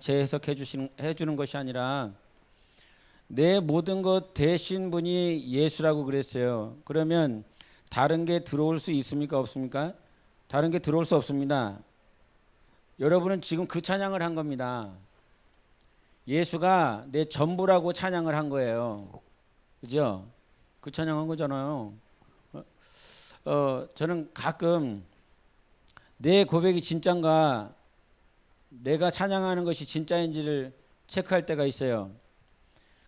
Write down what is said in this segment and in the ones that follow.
재해석해 주는 것이 아니라 내 모든 것 되신 분이 예수라고 그랬어요. 그러면 다른 게 들어올 수 있습니까? 없습니까? 다른 게 들어올 수 없습니다. 여러분은 지금 그 찬양을 한 겁니다. 예수가 내 전부라고 찬양을 한 거예요. 그죠? 그 찬양한 거잖아요. 저는 가끔 내 고백이 진짠가 내가 찬양하는 것이 진짜인지를 체크할 때가 있어요.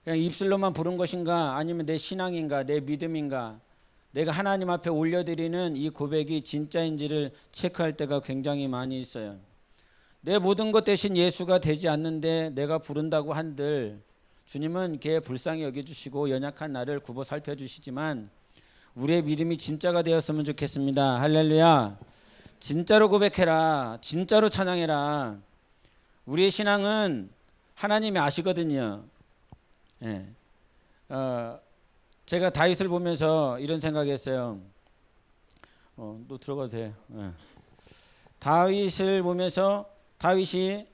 그냥 입술로만 부른 것인가 아니면 내 신앙인가 내 믿음인가 내가 하나님 앞에 올려드리는 이 고백이 진짜인지를 체크할 때가 굉장히 많이 있어요. 내 모든 것 대신 예수가 되지 않는데 내가 부른다고 한들 주님은 걔 불쌍히 여겨주시고 연약한 나를 굽어 살펴주시지만 우리의 믿음이 진짜가 되었으면 좋겠습니다. 할렐루야. 진짜로 고백해라. 진짜로 찬양해라. 우리의 신앙은 하나님이 아시거든요. 예. 제가 다윗을 보면서 이런 생각했어요. 또 들어가도 돼요. 예. 다윗을 보면서 다윗이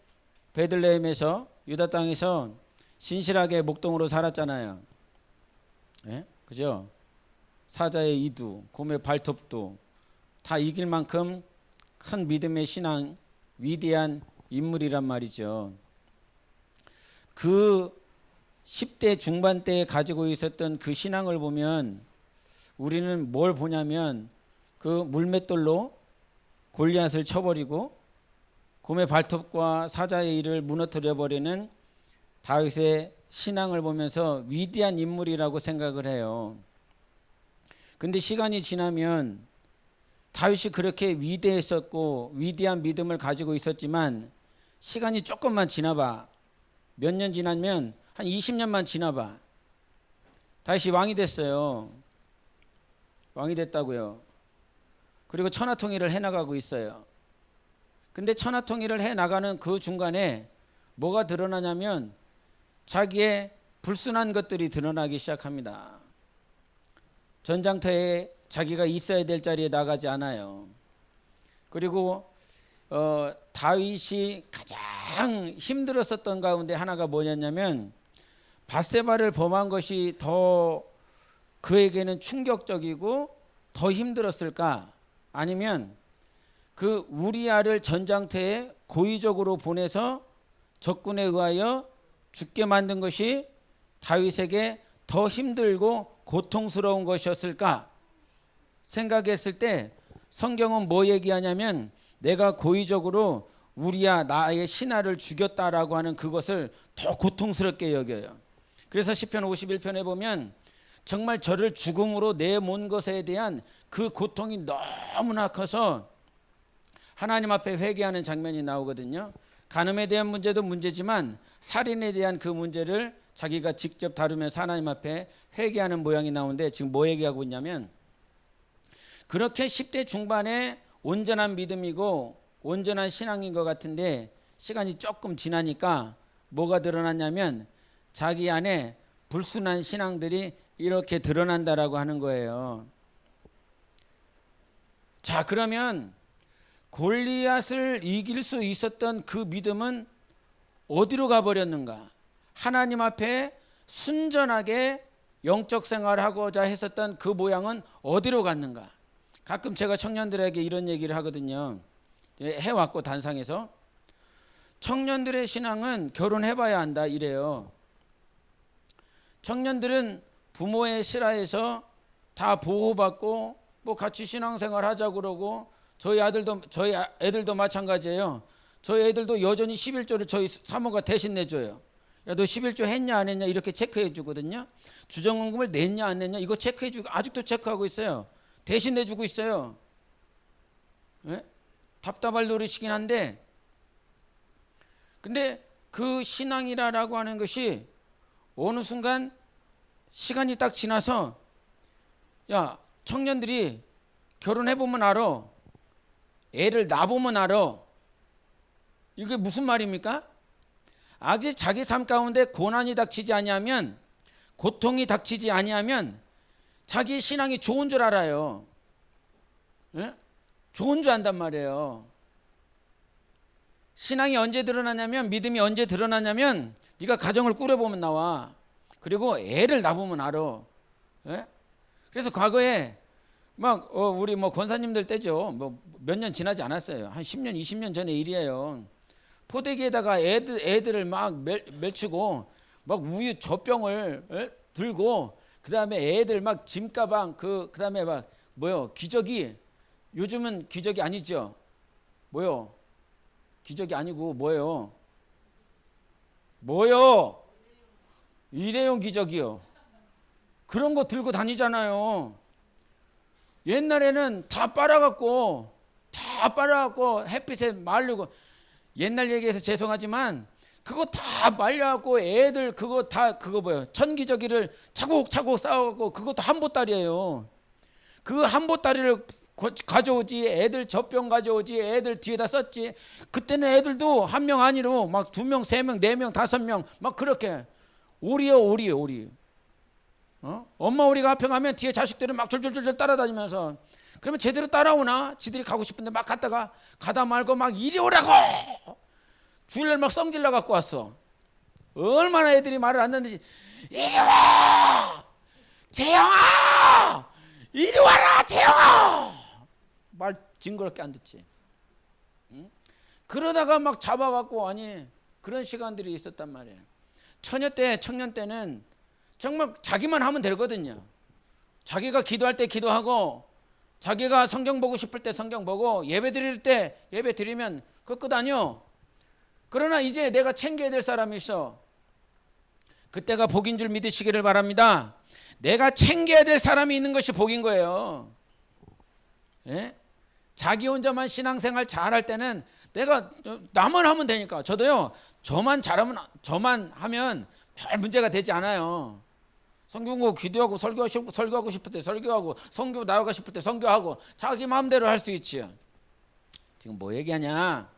베들레헴에서 유다 땅에서 신실하게 목동으로 살았잖아요. 예? 그죠? 사자의 이두, 곰의 발톱도 다 이길 만큼 큰 믿음의 신앙, 위대한 인물이란 말이죠. 그 10대 중반 때에 가지고 있었던 그 신앙을 보면 우리는 뭘 보냐면 그 물맷돌로 골리앗을 쳐버리고 곰의 발톱과 사자의 이를 무너뜨려 버리는 다윗의 신앙을 보면서 위대한 인물이라고 생각을 해요. 근데 시간이 지나면 다윗이 그렇게 위대했었고 위대한 믿음을 가지고 있었지만 시간이 조금만 지나봐. 몇 년 지나면 한 20년만 지나봐. 다윗이 왕이 됐어요. 왕이 됐다고요. 그리고 천하통일을 해나가고 있어요. 근데 천하통일을 해나가는 그 중간에 뭐가 드러나냐면 자기의 불순한 것들이 드러나기 시작합니다. 전장터에 자기가 있어야 될 자리에 나가지 않아요. 그리고 다윗이 가장 힘들었었던 가운데 하나가 뭐였냐면 밧세바를 범한 것이 더 그에게는 충격적이고 더 힘들었을까? 아니면 그 우리아를 전장터에 고의적으로 보내서 적군에 의하여 죽게 만든 것이 다윗에게 더 힘들고 고통스러운 것이었을까 생각했을 때 성경은 뭐 얘기하냐면 내가 고의적으로 우리아 나의 신하를 죽였다라고 하는 그것을 더 고통스럽게 여겨요. 그래서 시편 51편에 보면 정말 저를 죽음으로 내몬 것에 대한 그 고통이 너무나 커서 하나님 앞에 회개하는 장면이 나오거든요. 간음에 대한 문제도 문제지만 살인에 대한 그 문제를 자기가 직접 다루면서 하나님 앞에 회개하는 모양이 나오는데 지금 뭐 얘기하고 있냐면 그렇게 10대 중반에 온전한 믿음이고 온전한 신앙인 것 같은데 시간이 조금 지나니까 뭐가 드러났냐면 자기 안에 불순한 신앙들이 이렇게 드러난다라고 하는 거예요. 자, 그러면 골리앗을 이길 수 있었던 그 믿음은 어디로 가버렸는가? 하나님 앞에 순전하게 영적 생활을 하고자 했었던 그 모양은 어디로 갔는가? 가끔 제가 청년들에게 이런 얘기를 하거든요. 해왔고 단상에서 청년들의 신앙은 결혼해봐야 한다 이래요. 청년들은 부모의 실하에서 다 보호받고 뭐 같이 신앙생활 하자고 그러고 저희 애들도 마찬가지예요. 저희 애들도 여전히 11조를 저희 사모가 대신 내줘요. 야, 너 11조 했냐 안 했냐 이렇게 체크해 주거든요. 주정원금을 냈냐 안 냈냐 이거 체크해 주고 아직도 체크하고 있어요. 대신 내주고 있어요. 네? 답답할 노릇이긴 한데 근데 그 신앙이라고 하는 것이 어느 순간 시간이 딱 지나서 야 청년들이 결혼해보면 알아. 애를 낳아보면 알아. 이게 무슨 말입니까? 아직 자기 삶 가운데 고난이 닥치지 아니하면 고통이 닥치지 아니하면 자기 신앙이 좋은 줄 알아요. 네? 좋은 줄 안단 말이에요. 신앙이 언제 드러나냐면, 믿음이 언제 드러나냐면 네가 가정을 꾸려보면 나와. 그리고 애를 낳으면 알아. 예? 그래서 과거에 막 우리 뭐 권사님들 때죠. 뭐 몇 년 지나지 않았어요. 한 10년, 20년 전의 일이에요. 포대기에다가 애들을 막 멜치고 막 우유 젖병을 들고, 그다음에 애들 막 짐가방, 그다음에 막 뭐요? 기저귀. 요즘은 기저귀 아니죠. 뭐요? 기저귀 아니고 뭐예요? 뭐요? 일회용 기저귀요. 그런 거 들고 다니잖아요. 옛날에는 다 빨아갖고 햇빛에 말리고, 옛날 얘기해서 죄송하지만 그거 다 말려갖고 애들 그거 다 그거 뭐예요? 천기저귀를 차곡차곡 쌓아갖고 그것도 한보따리예요. 그 한보따리를 가져오지, 애들 젖병 가져오지, 애들 뒤에다 썼지. 그때는 애들도 한 명 아니로 막 2명, 3명, 4명, 5명 막 그렇게 오리. 엄마 오리가 앞에 가면 뒤에 자식들은 막 졸졸졸 따라다니면서, 그러면 제대로 따라오나? 지들이 가고 싶은데 막 가다 말고 막 이리 오라고 주일날 막 성질나 갖고 왔어. 얼마나 애들이 말을 안 듣는지. 이리 와 재영아, 이리 와라 재영아. 말 징그럽게 안 듣지. 응? 그러다가 막 잡아갖고, 아니 그런 시간들이 있었단 말이에요. 청년 때는 정말 자기만 하면 되거든요. 자기가 기도할 때 기도하고, 자기가 성경 보고 싶을 때 성경 보고, 예배 드릴 때 예배 드리면 그 끝 아니요. 그러나 이제 내가 챙겨야 될 사람이 있어. 그때가 복인 줄 믿으시기를 바랍니다. 내가 챙겨야 될 사람이 있는 것이 복인 거예요. 예? 자기 혼자만 신앙생활 잘할 때는 내가 나만 하면 되니까. 저도요, 저만 하면 별 문제가 되지 않아요. 성경 보고 기도하고 설교하고 싶을 때 설교하고, 성교 나가고 싶을 때 성교하고, 자기 마음대로 할 수 있지요. 지금 뭐 얘기하냐?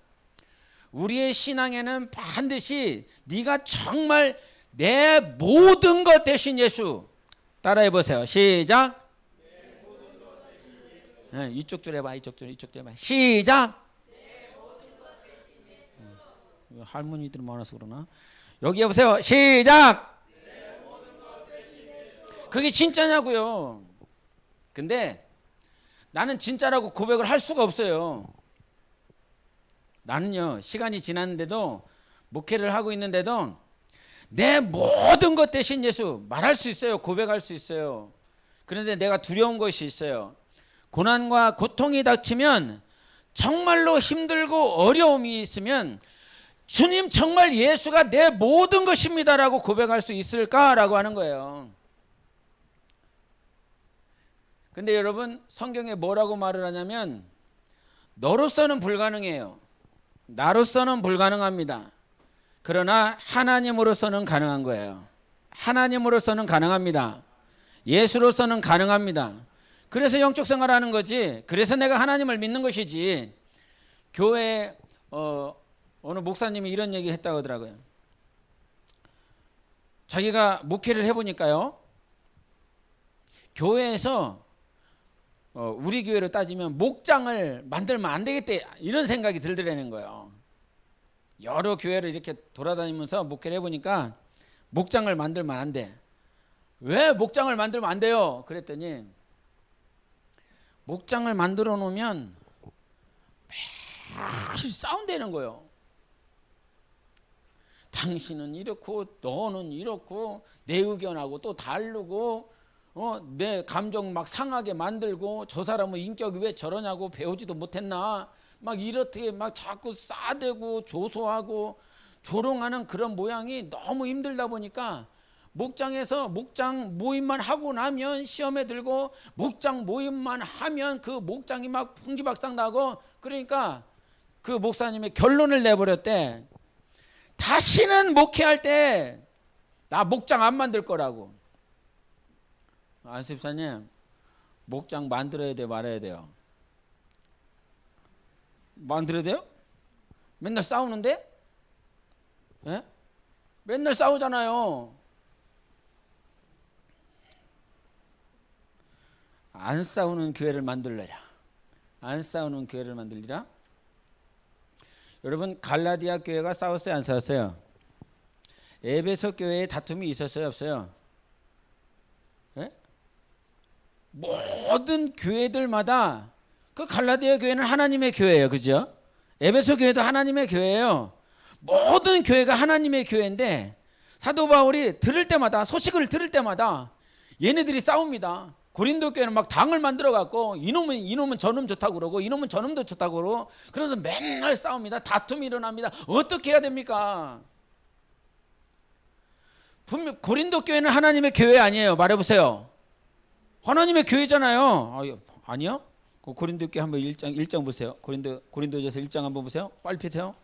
우리의 신앙에는 반드시 네가 정말 내 모든 것 대신 예수. 따라해 보세요. 시작. 네, 이쪽 줄 해봐. 이쪽 줄 해봐. 시작. 할머니들 많아서 그러나? 여기 해보세요. 시작. 그게 진짜냐고요. 근데 나는 진짜라고 고백을 할 수가 없어요. 나는요, 시간이 지났는데도, 목회를 하고 있는데도 내 모든 것 대신 예수 말할 수 있어요. 고백할 수 있어요. 그런데 내가 두려운 것이 있어요. 고난과 고통이 닥치면, 정말로 힘들고 어려움이 있으면, 주님 정말 예수가 내 모든 것입니다라고 고백할 수 있을까라고 하는 거예요. 근데 여러분, 성경에 뭐라고 말을 하냐면, 너로서는 불가능해요. 나로서는 불가능합니다. 그러나 하나님으로서는 가능한 거예요. 하나님으로서는 가능합니다. 예수로서는 가능합니다. 그래서 영적 생활하는 거지. 그래서 내가 하나님을 믿는 것이지. 교회에 어느 목사님이 이런 얘기 했다고 하더라고요. 자기가 목회를 해보니까요, 교회에서 우리 교회로 따지면 목장을 만들면 안 되겠대, 이런 생각이 들더라는 거예요. 여러 교회를 이렇게 돌아다니면서 목회를 해보니까 목장을 만들면 안 돼. 왜 목장을 만들면 안 돼요? 그랬더니, 목장을 만들어 놓으면 매일 싸운다는 거예요. 당신은 이렇고 너는 이렇고, 내 의견하고 또 다르고, 내 감정 막 상하게 만들고, 저 사람은 인격이 왜 저러냐고, 배우지도 못했나, 막 이렇게 막 자꾸 싸대고 조소하고 조롱하는 그런 모양이 너무 힘들다 보니까, 목장에서 목장 모임만 하고 나면 시험에 들고, 목장 모임만 하면 그 목장이 막 풍지박상 나고, 그러니까 그 목사님의 결론을 내버렸대. 다시는 목회할 때 나 목장 안 만들 거라고. 안습사님, 목장 만들어야 돼 말아야 돼요? 만들어야 돼요? 맨날 싸우는데? 예? 맨날 싸우잖아요. 안 싸우는 교회를 만들래라. 안 싸우는 교회를 만들리라. 여러분 갈라디아 교회가 싸웠어요, 안 싸웠어요? 에베소 교회에 다툼이 있었어요, 없어요? 예? 모든 교회들마다 그 갈라디아 교회는 하나님의 교회예요, 그죠? 에베소 교회도 하나님의 교회예요. 모든 교회가 하나님의 교회인데 사도 바울이 들을 때마다 소식을 들을 때마다 얘네들이 싸웁니다. 고린도 교회는 막 당을 만들어 갖고 이놈은 저놈 좋다고 그러고 이놈은 저놈도 좋다고 그러고 그러면서 맨날 싸웁니다. 다툼이 일어납니다. 어떻게 해야 됩니까? 분명 고린도 교회는 하나님의 교회 아니에요. 말해보세요. 하나님의 교회잖아요. 아니요? 고린도 교회 한번 1장 보세요. 고린도전서 1장 한번 보세요. 빨리 펴세요.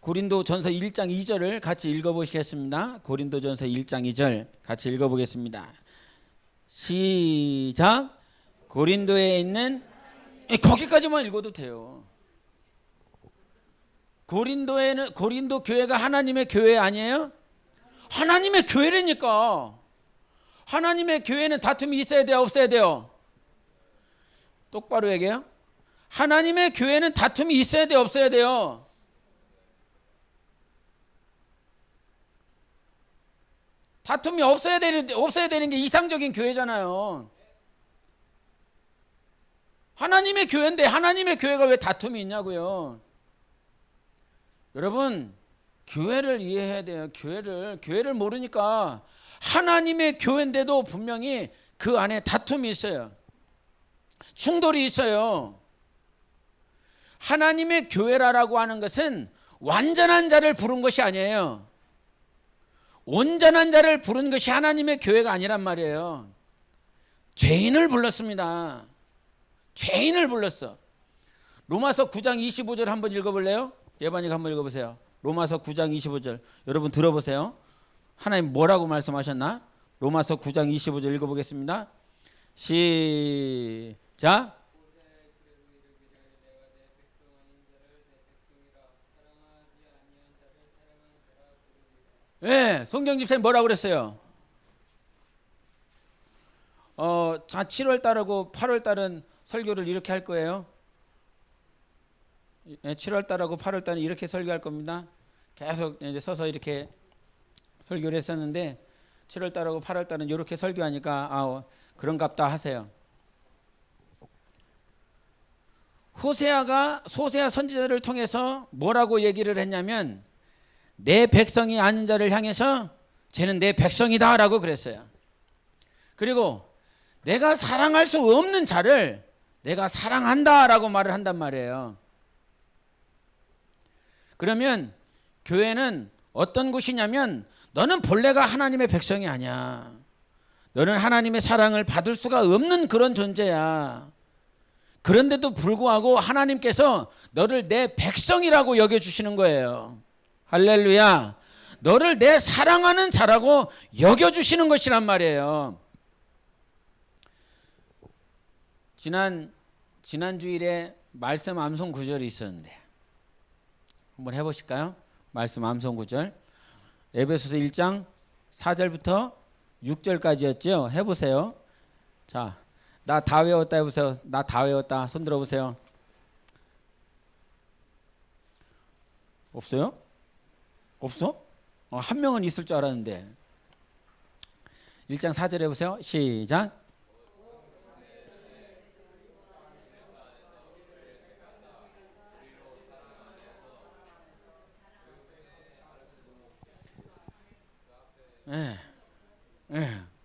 고린도전서 1장 2절을 같이 읽어보시겠습니다. 고린도전서 1장 2절 같이 읽어보겠습니다. 시작. 고린도에 있는 거기까지만 읽어도 돼요. 고린도 교회가 하나님의 교회 아니에요? 하나님의 교회라니까. 하나님의 교회는 다툼이 있어야 돼요, 없어야 돼요? 똑바로 얘기해요. 하나님의 교회는 다툼이 있어야 돼요, 없어야 돼요? 다툼이 없어야 되는 게 이상적인 교회잖아요. 하나님의 교회인데 하나님의 교회가 왜 다툼이 있냐고요. 여러분 교회를 이해해야 돼요. 교회를 모르니까 하나님의 교회인데도 분명히 그 안에 다툼이 있어요. 충돌이 있어요. 하나님의 교회라고 하는 것은 완전한 자를 부른 것이 아니에요. 온전한 자를 부른 것이 하나님의 교회가 아니란 말이에요. 죄인을 불렀습니다. 죄인을 불렀어. 로마서 9장 25절 한번 읽어볼래요? 예반이가 한번 읽어보세요. 로마서 9장 25절 여러분 들어보세요. 하나님 뭐라고 말씀하셨나? 로마서 9장 25절 읽어보겠습니다. 시작. 네, 송경 집사님 뭐라고 그랬어요? 자 7월 달하고 8월 달은 설교를 이렇게 할 거예요. 7월 달하고 8월 달은 이렇게 설교할 겁니다. 계속 이제 서서 이렇게 설교를 했었는데 7월 달하고 8월 달은 이렇게 설교하니까 그런갑다 하세요. 호세아 선지자를 통해서 뭐라고 얘기를 했냐면 내 백성이 아닌 자를 향해서 쟤는 내 백성이다라고 그랬어요. 그리고 내가 사랑할 수 없는 자를 내가 사랑한다라고 말을 한단 말이에요. 그러면 교회는 어떤 곳이냐면 너는 본래가 하나님의 백성이 아니야. 너는 하나님의 사랑을 받을 수가 없는 그런 존재야. 그런데도 불구하고 하나님께서 너를 내 백성이라고 여겨주시는 거예요. 할렐루야. 너를 내 사랑하는 자라고 여겨주시는 것이란 말이에요. 지난 주일에 말씀 암송 구절이 있었는데 한번 해보실까요? 말씀 암송 구절 에베소서 1장 4절부터 6절까지였죠. 해보세요. 자, 나 다 외웠다 해보세요. 나 다 외웠다. 손 들어보세요. 없어요? 없어? 한 명은 있을 줄 알았는데. 1장 4절 해보세요. 시작.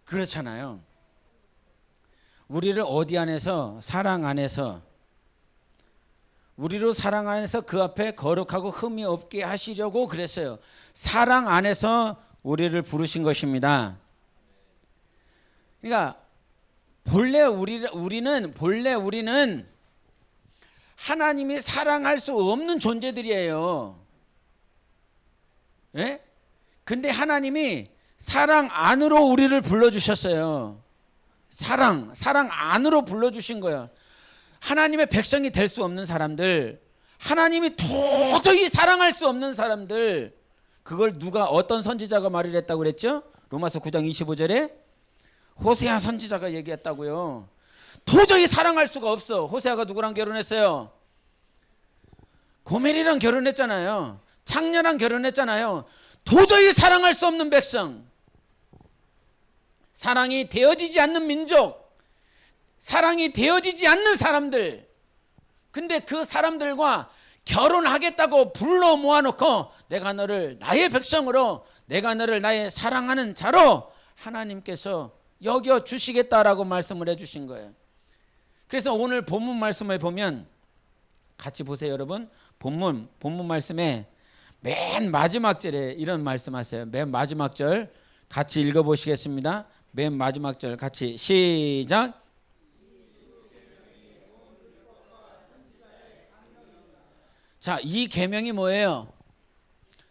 그렇잖아요. 우리를 어디 안에서? 사랑 안에서. 우리로 사랑 안에서 그 앞에 거룩하고 흠이 없게 하시려고 그랬어요. 사랑 안에서 우리를 부르신 것입니다. 그러니까 본래 우리는 하나님이 사랑할 수 없는 존재들이에요. 예? 근데 하나님이 사랑 안으로 우리를 불러주셨어요. 사랑 안으로 불러주신 거예요. 하나님의 백성이 될 수 없는 사람들, 하나님이 도저히 사랑할 수 없는 사람들, 그걸 어떤 선지자가 말을 했다고 그랬죠? 로마서 9장 25절에 호세아 선지자가 얘기했다고요. 도저히 사랑할 수가 없어. 호세아가 누구랑 결혼했어요? 고멜이랑 결혼했잖아요. 창녀랑 결혼했잖아요. 도저히 사랑할 수 없는 백성, 사랑이 되어지지 않는 민족, 사랑이 되어지지 않는 사람들. 근데 그 사람들과 결혼하겠다고 불러 모아놓고 내가 너를 나의 백성으로, 내가 너를 나의 사랑하는 자로 하나님께서 여겨 주시겠다라고 말씀을 해주신 거예요. 그래서 오늘 본문 말씀을 보면 같이 보세요, 여러분. 본문 말씀에 맨 마지막 절에 이런 말씀하세요. 맨 마지막 절 같이 읽어보시겠습니다. 맨 마지막 절 같이 시작. 자, 이 계명이 뭐예요?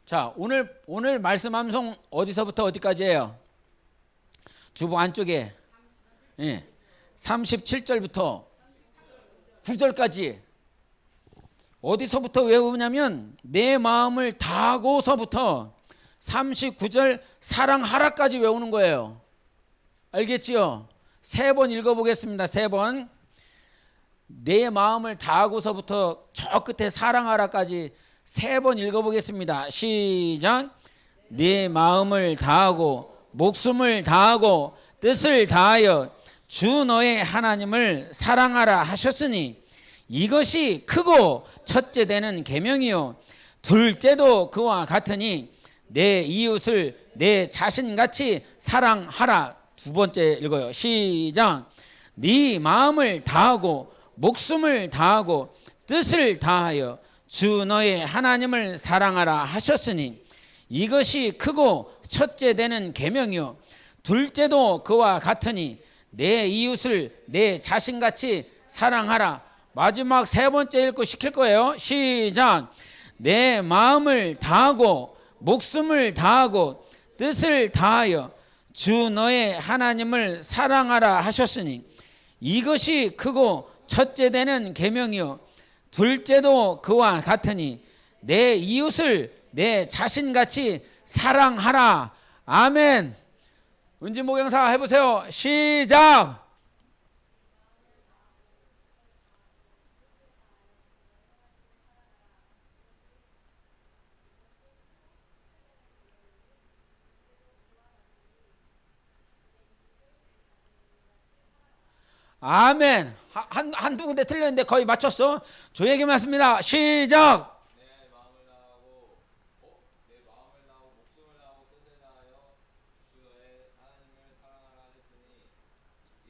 자, 오늘 말씀 암송 어디서부터 어디까지예요? 주보 안쪽에 37절부터 9절까지 어디서부터 외우냐면 내 마음을 다하고서부터 39절 사랑하라까지 외우는 거예요. 알겠지요? 3번 읽어보겠습니다. 3번. 내 마음을 다하고서부터 저 끝에 사랑하라까지 3번 읽어보겠습니다. 시작. 내 마음을 다하고 목숨을 다하고 뜻을 다하여 주 너의 하나님을 사랑하라 하셨으니 이것이 크고 첫째 되는 계명이요 둘째도 그와 같으니 내 이웃을 내 자신같이 사랑하라. 2번째 읽어요. 시작. 네 마음을 다하고 목숨을 다하고 뜻을 다하여 주 너의 하나님을 사랑하라 하셨으니 이것이 크고 첫째 되는 계명이요 둘째도 그와 같으니 내 이웃을 내 자신같이 사랑하라. 마지막 3번째 읽고 시킬 거예요. 시작. 내 마음을 다하고 목숨을 다하고 뜻을 다하여 주 너의 하나님을 사랑하라 하셨으니 이것이 크고 첫째 되는 계명이요 둘째도 그와 같으니 내 이웃을 내 자신같이 사랑하라. 아멘. 은지 목양사 해보세요. 시작. 아멘. 한두 군데 틀렸는데 거의 맞췄어. 저에게 맞습니다. 시작. 내 마음을 다하고 목숨을 다하고 뜻을 다하여 주 너의 하나님을 사랑하라 하셨으니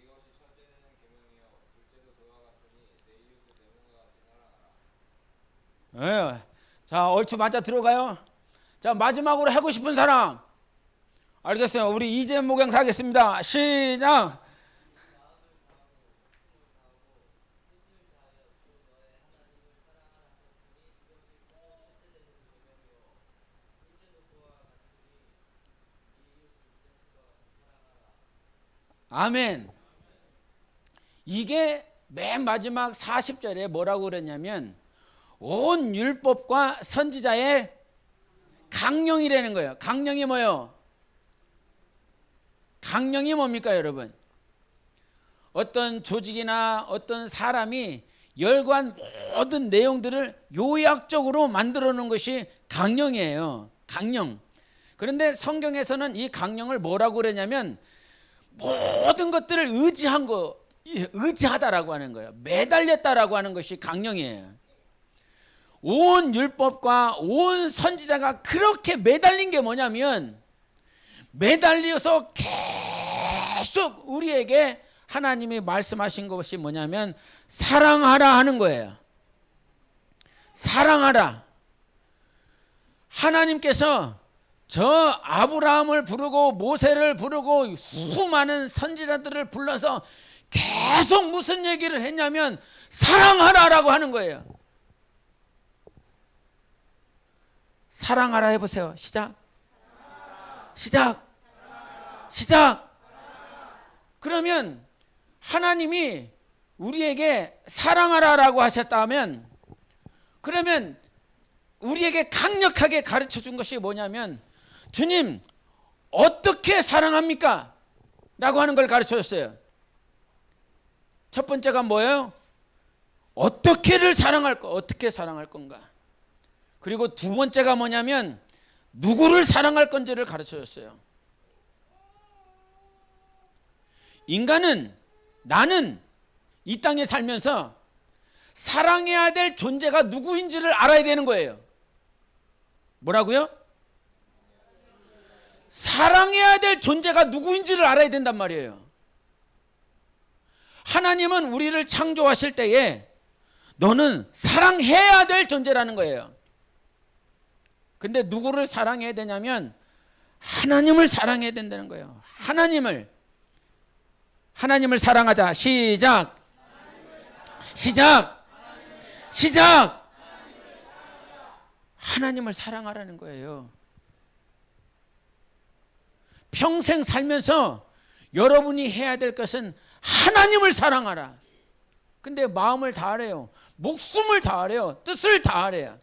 이것이 첫째 되는 계명이요 둘째도 그와 같으니 내 이웃을 내 몸과 같이 사랑하라. 자, 얼추 맞아 들어가요. 자, 마지막으로 하고 싶은 사람. 알겠어요. 우리 이재 목양사 하겠습니다. 시작. 아멘. 이게 맨 마지막 40절에 뭐라고 그랬냐면 온 율법과 선지자의 강령이라는 거예요. 강령이 뭐예요? 강령이 뭡니까, 여러분? 어떤 조직이나 어떤 사람이 열거한 모든 내용들을 요약적으로 만들어 놓은 것이 강령이에요. 강령. 그런데 성경에서는 이 강령을 뭐라고 그러냐면 모든 것들을 의지하다라고 하는 거예요. 매달렸다라고 하는 것이 강령이에요. 온 율법과 온 선지자가 그렇게 매달린 게 뭐냐면 매달려서 계속 우리에게 하나님이 말씀하신 것이 뭐냐면 사랑하라 하는 거예요. 사랑하라. 하나님께서 저 아브라함을 부르고 모세를 부르고 수많은 선지자들을 불러서 계속 무슨 얘기를 했냐면 사랑하라라고 하는 거예요. 사랑하라 해보세요. 시작. 시작. 시작. 그러면 하나님이 우리에게 사랑하라라고 하셨다면 그러면 우리에게 강력하게 가르쳐 준 것이 뭐냐면 주님 어떻게 사랑합니까? 라고 하는 걸 가르쳐 줬어요. 첫 번째가 뭐예요? 어떻게를 사랑할 거, 어떻게 사랑할 건가. 그리고 두 번째가 뭐냐면 누구를 사랑할 건지를 가르쳐 줬어요. 인간은, 나는 이 땅에 살면서 사랑해야 될 존재가 누구인지를 알아야 되는 거예요. 뭐라고요? 사랑해야 될 존재가 누구인지를 알아야 된단 말이에요. 하나님은 우리를 창조하실 때에 너는 사랑해야 될 존재라는 거예요. 근데 누구를 사랑해야 되냐면 하나님을 사랑해야 된다는 거예요. 하나님을 사랑하자. 시작. 하나님을 사랑하라는 거예요. 평생 살면서 여러분이 해야 될 것은 하나님을 사랑하라. 근데 마음을 다하래요. 목숨을 다하래요. 뜻을 다하래요.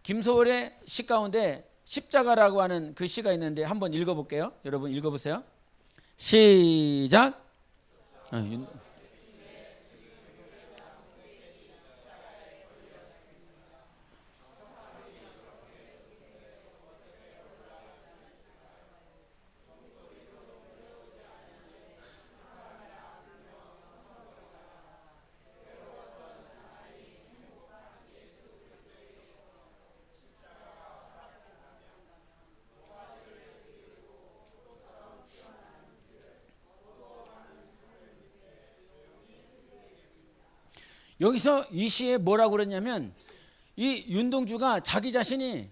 김소월의 시 가운데 십자가라고 하는 그 시가 있는데 한번 읽어볼게요. 여러분 읽어보세요. 시작. 여기서 이 시에 뭐라고 그랬냐면 이 윤동주가 자기 자신이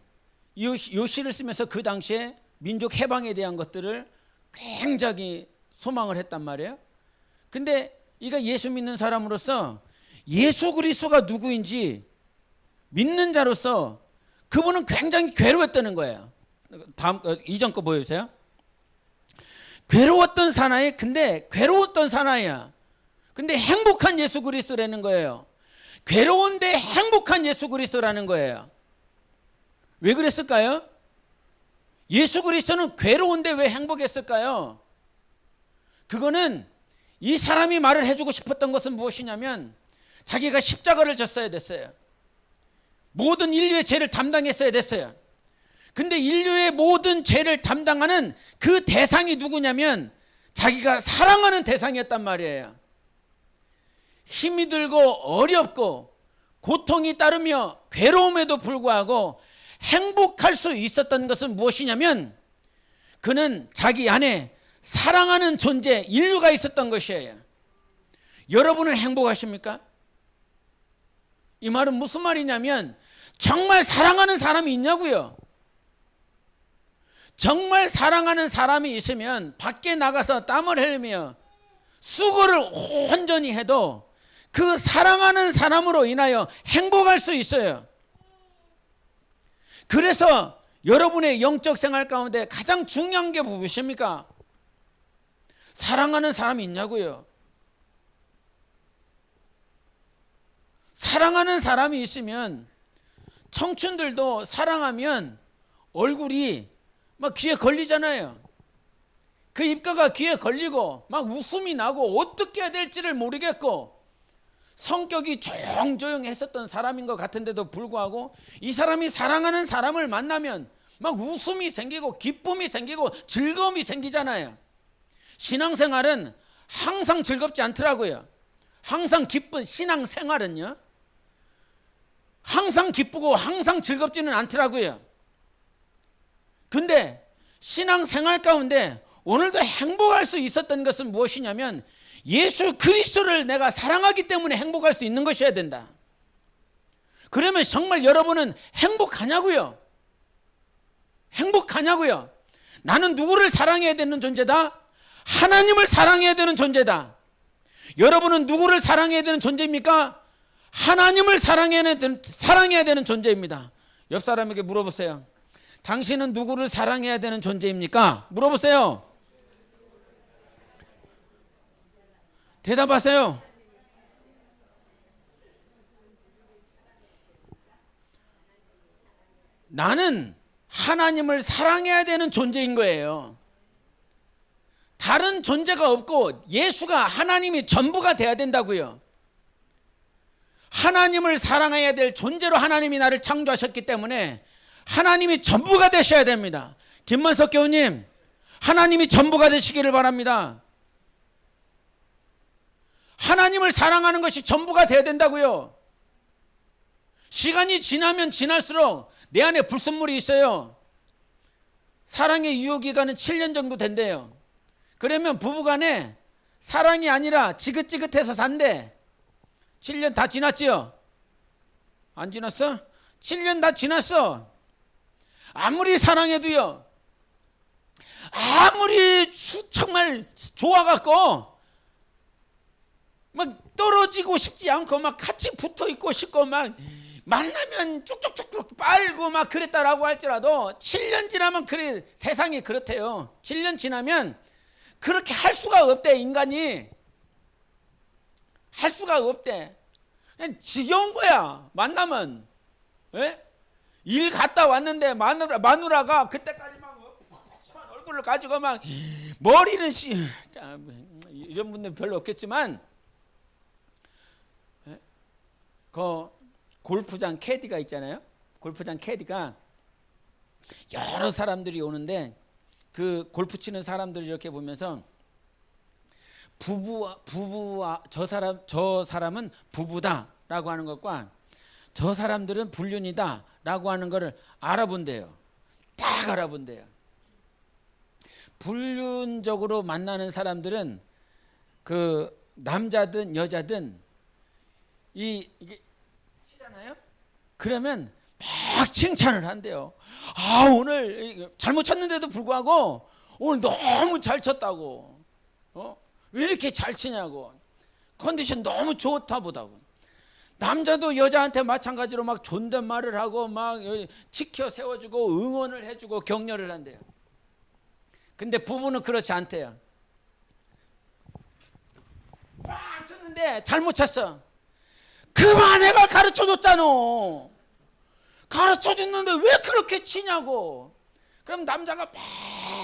이 시를 쓰면서 그 당시에 민족 해방에 대한 것들을 굉장히 소망을 했단 말이에요. 근데 이가 예수 믿는 사람으로서 예수 그리스도가 누구인지 믿는 자로서 그분은 굉장히 괴로웠다는 거예요. 다음 이전 거 보여주세요. 괴로웠던 사나이. 근데 괴로웠던 사나이야. 근데 행복한 예수 그리스도라는 거예요. 괴로운데 행복한 예수 그리스도라는 거예요. 왜 그랬을까요? 예수 그리스도는 괴로운데 왜 행복했을까요? 그거는 이 사람이 말을 해주고 싶었던 것은 무엇이냐면 자기가 십자가를 졌어야 됐어요. 모든 인류의 죄를 담당했어야 됐어요. 근데 인류의 모든 죄를 담당하는 그 대상이 누구냐면 자기가 사랑하는 대상이었단 말이에요. 힘이 들고 어렵고 고통이 따르며 괴로움에도 불구하고 행복할 수 있었던 것은 무엇이냐면 그는 자기 안에 사랑하는 존재, 인류가 있었던 것이에요. 여러분은 행복하십니까? 이 말은 무슨 말이냐면 정말 사랑하는 사람이 있냐고요. 정말 사랑하는 사람이 있으면 밖에 나가서 땀을 흘리며 수고를 온전히 해도 그 사랑하는 사람으로 인하여 행복할 수 있어요. 그래서 여러분의 영적 생활 가운데 가장 중요한 게 무엇입니까? 사랑하는 사람이 있냐고요. 사랑하는 사람이 있으면 청춘들도 사랑하면 얼굴이 막 귀에 걸리잖아요. 그 입가가 귀에 걸리고 막 웃음이 나고 어떻게 해야 될지를 모르겠고 성격이 조용조용했었던 사람인 것 같은데도 불구하고 이 사람이 사랑하는 사람을 만나면 막 웃음이 생기고 기쁨이 생기고 즐거움이 생기잖아요. 신앙생활은 항상 즐겁지 않더라고요. 항상 기쁜 신앙생활은요. 항상 기쁘고 항상 즐겁지는 않더라고요. 근데 신앙생활 가운데 오늘도 행복할 수 있었던 것은 무엇이냐면 예수 그리스도를 내가 사랑하기 때문에 행복할 수 있는 것이어야 된다. 그러면 정말 여러분은 행복하냐고요? 행복하냐고요? 나는 누구를 사랑해야 되는 존재다? 하나님을 사랑해야 되는 존재다. 여러분은 누구를 사랑해야 되는 존재입니까? 하나님을 사랑해야 되는 존재입니다. 옆 사람에게 물어보세요. 당신은 누구를 사랑해야 되는 존재입니까? 물어보세요. 대답하세요. 나는 하나님을 사랑해야 되는 존재인 거예요. 다른 존재가 없고 예수가 하나님이 전부가 돼야 된다고요. 하나님을 사랑해야 될 존재로 하나님이 나를 창조하셨기 때문에 하나님이 전부가 되셔야 됩니다. 김만석 교우님, 하나님이 전부가 되시기를 바랍니다. 하나님을 사랑하는 것이 전부가 돼야 된다고요. 시간이 지나면 지날수록 내 안에 불순물이 있어요. 사랑의 유효기간은 7년 정도 된대요. 그러면 부부간에 사랑이 아니라 지긋지긋해서 산대. 7년 다 지났지요? 안 지났어? 7년 다 지났어. 아무리 사랑해도요, 아무리 정말 좋아갖고 막 떨어지고 싶지 않고 막 같이 붙어있고 싶고 막 만나면 쭉쭉쭉쭉 빨고 막 그랬다라고 할지라도 7년 지나면 그래, 세상이 그렇대요. 7년 지나면 그렇게 할 수가 없대. 인간이 할 수가 없대. 그냥 지겨운 거야. 만나면. 에? 일 갔다 왔는데 마누라가 그때까지 막 얼굴을 가지고 막 머리는 이런 분들 별로 없겠지만, 그 골프장 캐디가 있잖아요. 골프장 캐디가 여러 사람들이 오는데 그 골프 치는 사람들을 이렇게 보면서 부부와 저 사람은 부부다라고 하는 것과 저 사람들은 불륜이다라고 하는 것을 알아본대요. 딱 알아본대요. 불륜적으로 만나는 사람들은 그 남자든 여자든 이게 치잖아요. 그러면 막 칭찬을 한대요. 아, 오늘 잘못 쳤는데도 불구하고 오늘 너무 잘 쳤다고. 왜 이렇게 잘 치냐고. 컨디션 너무 좋다 보다고. 남자도 여자한테 마찬가지로 막 존댓말을 하고 막 지켜 세워주고 응원을 해주고 격려를 한대요. 근데 부부는 그렇지 않대요. 막 쳤는데 잘못 쳤어. 그만, 내가 가르쳐줬잖아. 가르쳐줬는데 왜 그렇게 치냐고. 그럼 남자가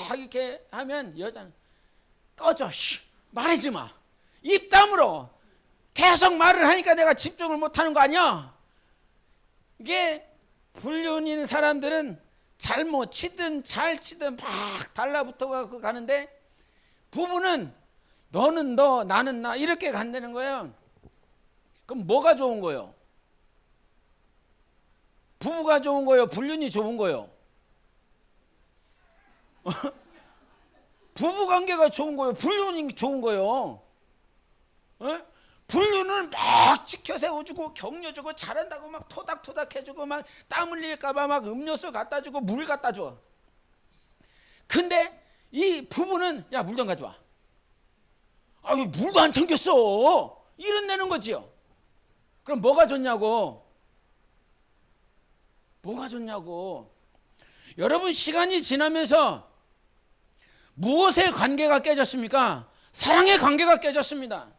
막 이렇게 하면 여자는 꺼져, 말하지 마. 입 다물어. 계속 말을 하니까 내가 집중을 못하는 거 아니야. 이게 불륜인 사람들은 잘못 치든 잘 치든 막 달라붙어 가는데, 부부는 너는 너 나는 나 이렇게 간다는 거예요. 그럼 뭐가 좋은 거예요? 부부가 좋은 거예요? 불륜이 좋은 거예요? 부부 관계가 좋은 거예요? 불륜이 좋은 거예요? 불륜은 막 지켜 세워주고 격려주고 잘한다고 막 토닥토닥 해주고 막 땀 흘릴까봐 막 음료수 갖다 주고 물 갖다 줘. 근데 이 부부는 야, 물 좀 가져와. 아, 왜 물도 안 챙겼어? 이런다는 거지요. 그럼 뭐가 좋냐고. 뭐가 좋냐고. 여러분, 시간이 지나면서 무엇의 관계가 깨졌습니까? 사랑의 관계가 깨졌습니다.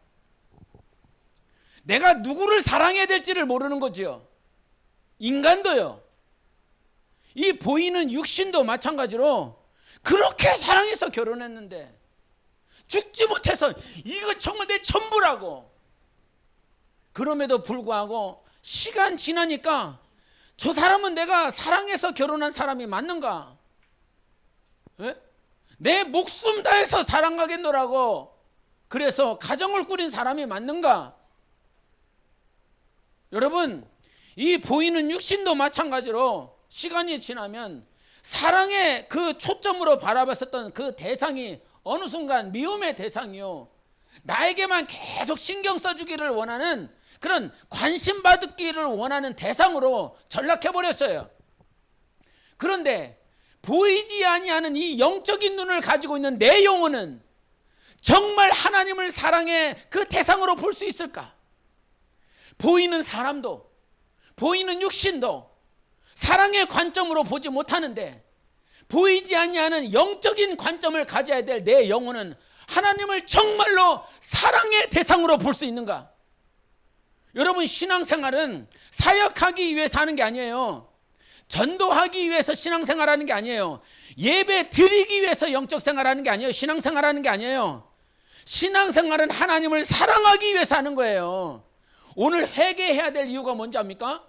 내가 누구를 사랑해야 될지를 모르는 거지요. 인간도요. 이 보이는 육신도 마찬가지로 그렇게 사랑해서 결혼했는데 죽지 못해서 이거 정말 내 전부라고. 그럼에도 불구하고 시간 지나니까 저 사람은 내가 사랑해서 결혼한 사람이 맞는가? 에? 내 목숨 다해서 사랑하겠노라고 그래서 가정을 꾸린 사람이 맞는가? 여러분, 이 보이는 육신도 마찬가지로 시간이 지나면 사랑의 그 초점으로 바라봤었던 그 대상이 어느 순간 미움의 대상이요, 나에게만 계속 신경 써주기를 원하는 그런 관심 받기를 원하는 대상으로 전락해버렸어요. 그런데 보이지 아니하는 이 영적인 눈을 가지고 있는 내 영혼은 정말 하나님을 사랑의 그 대상으로 볼 수 있을까? 보이는 사람도 보이는 육신도 사랑의 관점으로 보지 못하는데 보이지 아니하는 영적인 관점을 가져야 될 내 영혼은 하나님을 정말로 사랑의 대상으로 볼 수 있는가? 여러분, 신앙생활은 사역하기 위해서 하는 게 아니에요. 전도하기 위해서 신앙생활하는 게 아니에요. 예배 드리기 위해서 영적 생활하는 게 아니에요. 신앙생활하는 게 아니에요. 신앙생활은 하나님을 사랑하기 위해서 하는 거예요. 오늘 회개해야 될 이유가 뭔지 압니까?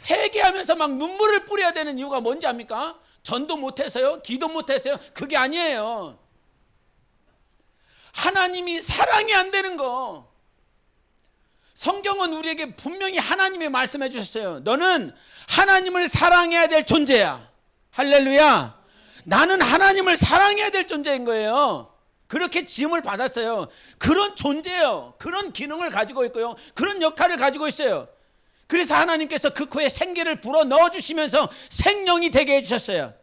회개하면서 막 눈물을 뿌려야 되는 이유가 뭔지 압니까? 전도 못해서요? 기도 못해서요? 그게 아니에요. 하나님이 사랑이 안 되는 거. 성경은 우리에게 분명히 하나님이 말씀해 주셨어요. 너는 하나님을 사랑해야 될 존재야. 할렐루야. 나는 하나님을 사랑해야 될 존재인 거예요. 그렇게 지음을 받았어요. 그런 존재예요. 그런 기능을 가지고 있고요. 그런 역할을 가지고 있어요. 그래서 하나님께서 그 코에 생기를 불어 넣어주시면서 생명이 되게 해주셨어요.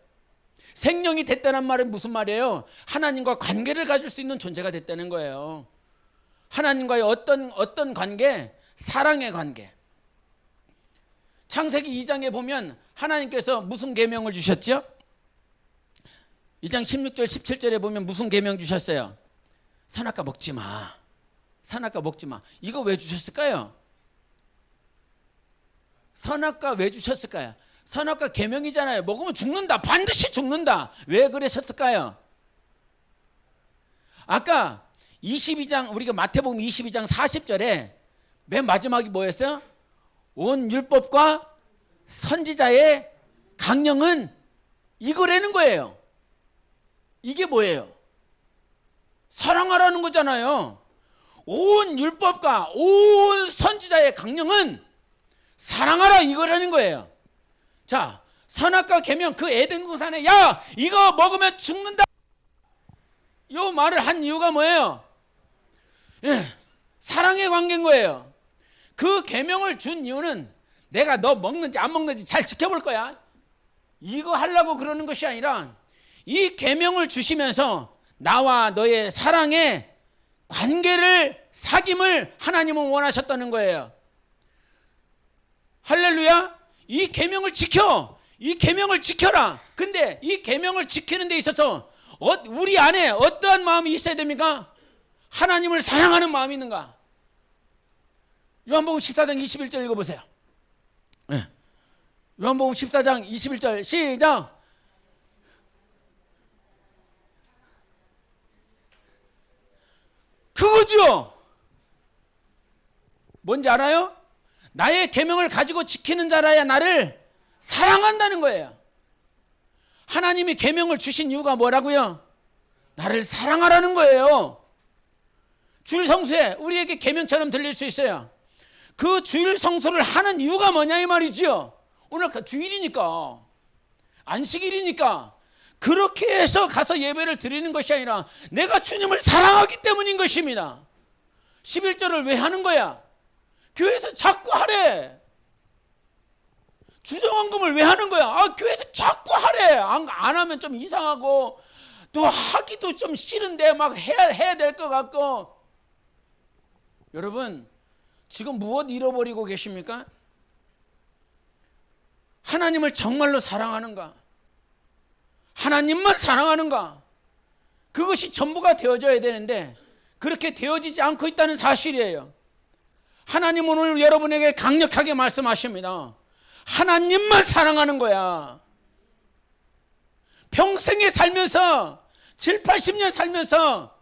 생명이 됐다는 말은 무슨 말이에요? 하나님과 관계를 가질 수 있는 존재가 됐다는 거예요. 하나님과의 어떤 관계? 사랑의 관계. 창세기 2장에 보면 하나님께서 무슨 계명을 주셨죠? 2장 16절 17절에 보면 무슨 계명 주셨어요? 선악과 먹지 마. 선악과 먹지 마. 이거 왜 주셨을까요? 선악과 왜 주셨을까요? 선악과 계명이잖아요. 먹으면 죽는다. 반드시 죽는다. 왜 그러셨을까요? 아까 22장 우리가 마태복음 22장 40절에 맨 마지막이 뭐였어요? 온 율법과 선지자의 강령은 이거라는 거예요. 이게 뭐예요? 사랑하라는 거잖아요. 온 율법과 온 선지자의 강령은 사랑하라 이거라는 거예요. 자, 선악과 계명 그 에덴 동산에 야 이거 먹으면 죽는다. 이 말을 한 이유가 뭐예요? 예, 사랑의 관계인 거예요. 그 계명을 준 이유는 내가 너 먹는지 안 먹는지 잘 지켜볼 거야. 이거 하려고 그러는 것이 아니라 이 계명을 주시면서 나와 너의 사랑의 관계를 사귐을 하나님은 원하셨다는 거예요. 할렐루야. 이 계명을 지켜. 이 계명을 지켜라. 근데 이 계명을 지키는 데 있어서 우리 안에 어떠한 마음이 있어야 됩니까? 하나님을 사랑하는 마음이 있는가? 요한복음 14장 21절 읽어보세요. 네. 요한복음 14장 21절 시작. 그거죠. 뭔지 알아요? 나의 계명을 가지고 지키는 자라야 나를 사랑한다는 거예요. 하나님이 계명을 주신 이유가 뭐라고요? 나를 사랑하라는 거예요. 주일 성수에 우리에게 계명처럼 들릴 수 있어요. 그 주일 성수를 하는 이유가 뭐냐 이 말이지요. 오늘 주일이니까, 안식일이니까 그렇게 해서 가서 예배를 드리는 것이 아니라 내가 주님을 사랑하기 때문인 것입니다. 11절을 왜 하는 거야? 교회에서 자꾸 하래. 주정헌금을 왜 하는 거야? 교회에서 자꾸 하래. 안 하면 좀 이상하고 또 하기도 좀 싫은데 막 해야 될 것 같고. 여러분 지금 무엇 잃어버리고 계십니까? 하나님을 정말로 사랑하는가? 하나님만 사랑하는가? 그것이 전부가 되어져야 되는데 그렇게 되어지지 않고 있다는 사실이에요. 하나님은 오늘 여러분에게 강력하게 말씀하십니다. 하나님만 사랑하는 거야. 평생에 살면서 7, 80년 살면서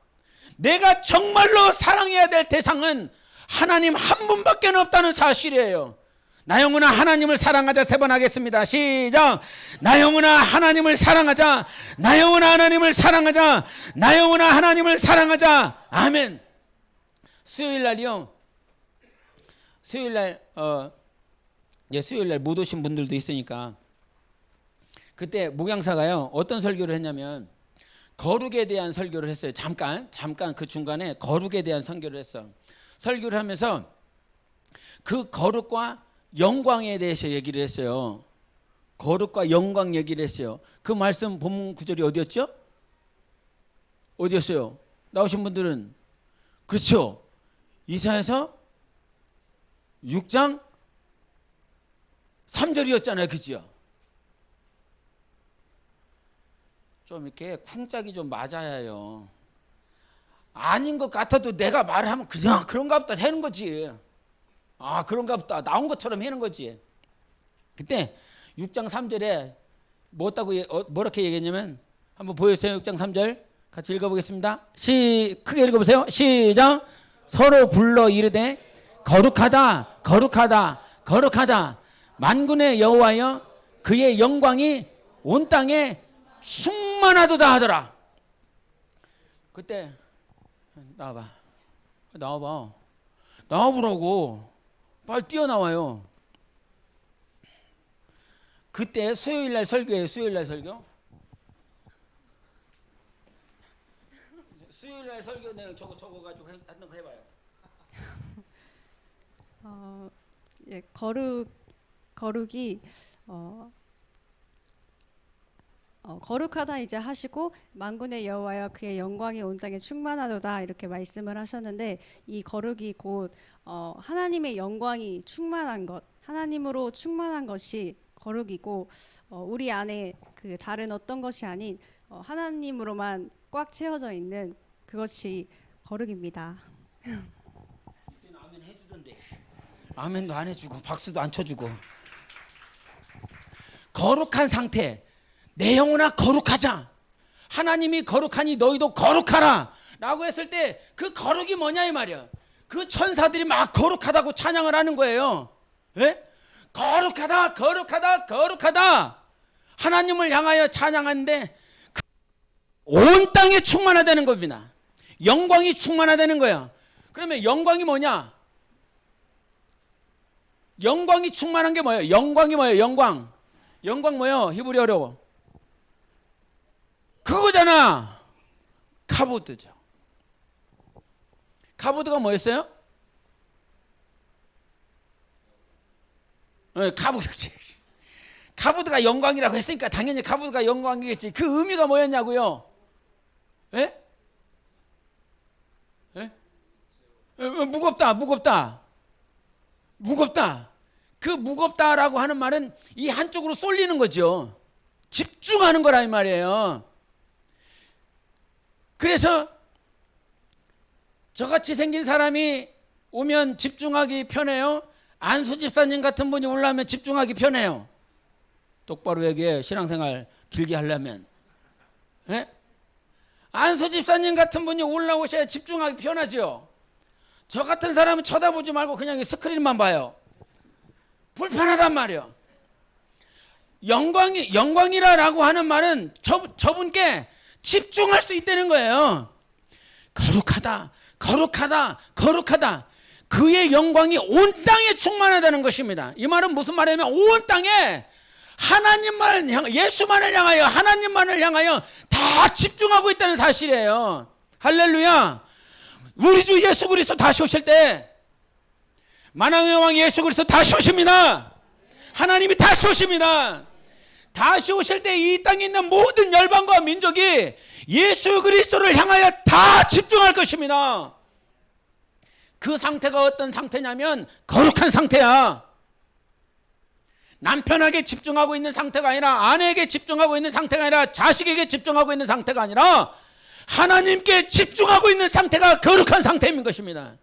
내가 정말로 사랑해야 될 대상은 하나님 한 분밖에 없다는 사실이에요. 나 영혼아 하나님을 사랑하자. 3번 하겠습니다. 시작. 나 영혼아 하나님을 사랑하자. 나 영혼아 하나님을 사랑하자. 나 영혼아 하나님을 사랑하자. 아멘. 수요일 날이요. 수요일 날 수요일 날 못 오신 분들도 있으니까 그때 목양사가요 어떤 설교를 했냐면 거룩에 대한 설교를 했어요. 잠깐 그 중간에 거룩에 대한 설교를 했어. 설교를 하면서 그 거룩과 영광에 대해서 얘기를 했어요. 거룩과 영광 얘기를 했어요. 그 말씀 본문 구절이 어디였죠? 어디였어요? 나오신 분들은 그렇죠. 이사야서 6장 3절이었잖아요. 그죠? 좀 이렇게 쿵짝이 좀 맞아야 해요. 아닌 것 같아도 내가 말하면 그냥 그런가 보다 하는 거지. 그런가 보다 나온 것처럼 하는 거지. 그때 6장 3절에 뭐렇게 얘기했냐면 한번 보여주세요. 6장 3절 같이 읽어보겠습니다. 크게 읽어보세요. 시작. 서로 불러 이르되 거룩하다 거룩하다 거룩하다 만군의 여호와여 그의 영광이 온 땅에 충만하도다 하더라. 그때 나와보라고 빨리 뛰어나와요. 그때 수요일날 설교예요. 수요일날 설교 내용 적어가지고 한번 해봐요. 예, 거룩이 거룩하다 이제 하시고 만군의 여호와여 그의 영광이 온 땅에 충만하도다 이렇게 말씀을 하셨는데, 이 거룩이 곧 하나님의 영광이 충만한 것, 하나님으로 충만한 것이 거룩이고, 우리 안에 그 다른 어떤 것이 아닌 하나님으로만 꽉 채워져 있는 그것이 거룩입니다. 이때는 아멘 해주던데 아멘도 안 해주고 박수도 안 쳐주고. 거룩한 상태, 내 영혼아 거룩하자, 하나님이 거룩하니 너희도 거룩하라 라고 했을 때 그 거룩이 뭐냐 이 말이야. 그 천사들이 막 거룩하다고 찬양을 하는 거예요. 예? 거룩하다 거룩하다 거룩하다 하나님을 향하여 찬양하는데 온 땅에 충만하다는 겁니다. 영광이 충만하다는 거야. 그러면 영광이 뭐냐? 영광이 충만한 게 뭐예요? 영광이 뭐예요? 영광 뭐예요? 히브리어로 그거잖아. 카보드죠. 카보드가 뭐였어요? 카보드지. 카보드가 영광이라고 했으니까 당연히 카보드가 영광이겠지. 그 의미가 뭐였냐고요? 예? 예? 무겁다. 그 무겁다라고 하는 말은 이 한쪽으로 쏠리는 거죠. 집중하는 거라 이 말이에요. 그래서 저같이 생긴 사람이 오면 집중하기 편해요? 안수 집사님 같은 분이 올라오면 집중하기 편해요? 똑바로 얘기해. 신앙생활 길게 하려면. 예? 안수 집사님 같은 분이 올라오셔야 집중하기 편하죠. 저 같은 사람은 쳐다보지 말고 그냥 스크린만 봐요. 불편하단 말이에요. 영광이라고 하는 말은 저분께 집중할 수 있다는 거예요. 거룩하다. 그의 영광이 온 땅에 충만하다는 것입니다. 이 말은 무슨 말이냐면 온 땅에 하나님만을 향하여, 예수만을 향하여, 하나님만을 향하여 다 집중하고 있다는 사실이에요. 할렐루야. 우리 주 예수 그리스도 다시 오실 때 만왕의 왕 예수 그리스도 다시 오십니다. 하나님이 다시 오십니다. 다시 오실 때 이 땅에 있는 모든 열방과 민족이 예수 그리스도를 향하여 다 집중할 것입니다. 그 상태가 어떤 상태냐면 거룩한 상태야. 남편에게 집중하고 있는 상태가 아니라, 아내에게 집중하고 있는 상태가 아니라, 자식에게 집중하고 있는 상태가 아니라 하나님께 집중하고 있는 상태가 거룩한 상태인 것입니다.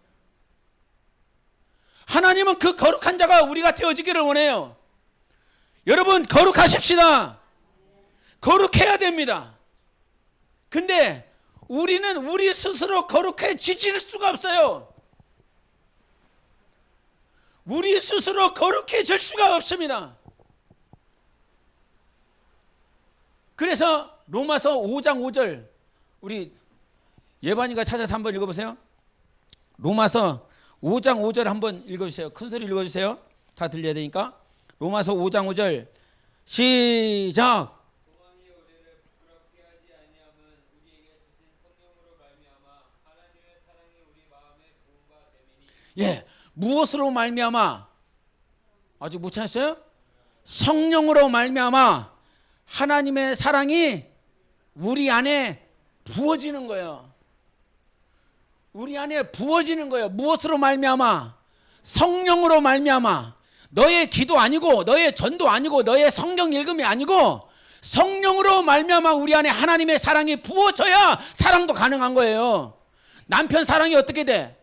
하나님은 그 거룩한 자가 우리가 되어지기를 원해요. 여러분 거룩하십시다. 거룩해야 됩니다. 근데 우리는 우리 스스로 거룩해지질 수가 없어요. 우리 스스로 거룩해질 수가 없습니다. 그래서 로마서 5장 5절 우리 예반이가 찾아서 한번 읽어보세요. 로마서 5장 5절 한번 읽어주세요. 큰 소리 읽어주세요. 다 들려야 되니까. 로마서 5장 5절 시작. 예, 무엇으로 말미암아? 아직 못 찾았어요? 성령으로 말미암아 하나님의 사랑이 우리 안에 부어지는 거예요. 우리 안에 부어지는 거예요. 무엇으로 말미암아? 성령으로 말미암아. 너의 기도 아니고, 너의 전도 아니고, 너의 성경 읽음이 아니고 성령으로 말미암아 우리 안에 하나님의 사랑이 부어져야 사랑도 가능한 거예요. 남편 사랑이 어떻게 돼?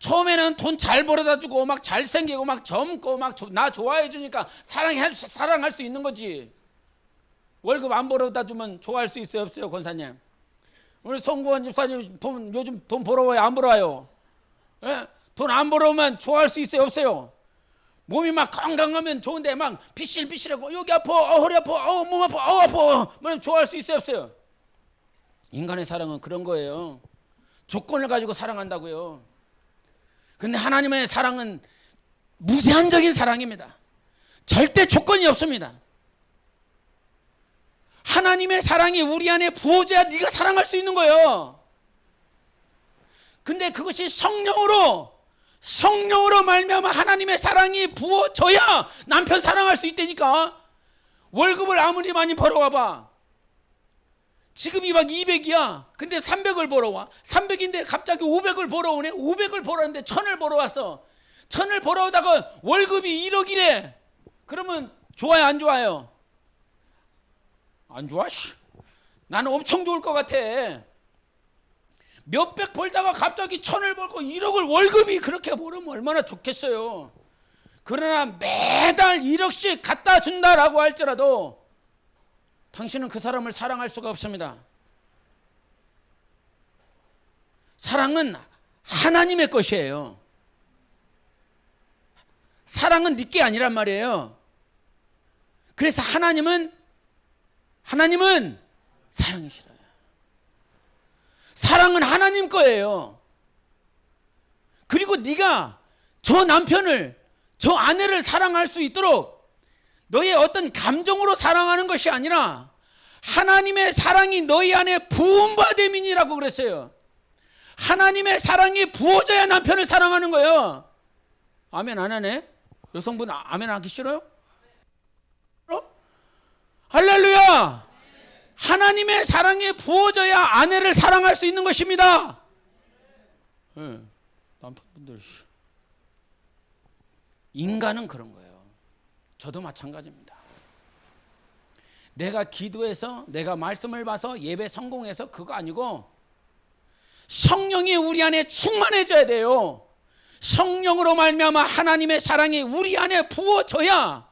처음에는 돈 잘 벌어다 주고 막 잘생기고 막 젊고 막 나 좋아해 주니까 사랑할 수 있는 거지. 월급 안 벌어다 주면 좋아할 수 있어요, 없어요, 권사님? 우리 송구원 집사님 요즘 돈 벌어와요, 안 벌어와요? 예? 돈 안 벌어오면 좋아할 수 있어요, 없어요? 몸이 막 건강하면 좋은데 막 비실비실하고 여기 아파, 허리 아파, 몸 아파, 아파. 그러면 좋아할 수 있어요, 없어요? 인간의 사랑은 그런 거예요. 조건을 가지고 사랑한다고요. 근데 하나님의 사랑은 무제한적인 사랑입니다. 절대 조건이 없습니다. 하나님의 사랑이 우리 안에 부어져야 네가 사랑할 수 있는 거예요. 근데 그것이 성령으로 말미암아 하나님의 사랑이 부어져야 남편 사랑할 수 있다니까. 월급을 아무리 많이 벌어와봐. 지금이 막 200이야. 근데 300을 벌어와. 300인데 갑자기 500을 벌어오네. 500을 벌어왔는데 1000을 벌어왔어. 1000을 벌어오다가 월급이 1억이래. 그러면 좋아요, 안 좋아요? 안 좋아? 나는 엄청 좋을 것 같아. 몇백 벌다가 갑자기 1000을 벌고 1억을 월급이 그렇게 벌으면 얼마나 좋겠어요. 그러나 매달 1억씩 갖다 준다라고 할지라도 당신은 그 사람을 사랑할 수가 없습니다. 사랑은 하나님의 것이에요. 사랑은 네 게 아니란 말이에요. 그래서 하나님은 사랑이시라. 사랑은 하나님 거예요. 그리고 네가 저 남편을, 저 아내를 사랑할 수 있도록 너의 어떤 감정으로 사랑하는 것이 아니라 하나님의 사랑이 너희 안에 부음받음이라고 그랬어요. 하나님의 사랑이 부어져야 남편을 사랑하는 거예요. 아멘 안 하네? 여성분 아멘 하기 싫어요? 할렐루야! 하나님의 사랑이 부어져야 아내를 사랑할 수 있는 것입니다. 네, 남편분들 인간은 그런 거예요. 저도 마찬가지입니다. 내가 기도해서 내가 말씀을 봐서 예배 성공해서 그거 아니고 성령이 우리 안에 충만해져야 돼요. 성령으로 말미암아 하나님의 사랑이 우리 안에 부어져야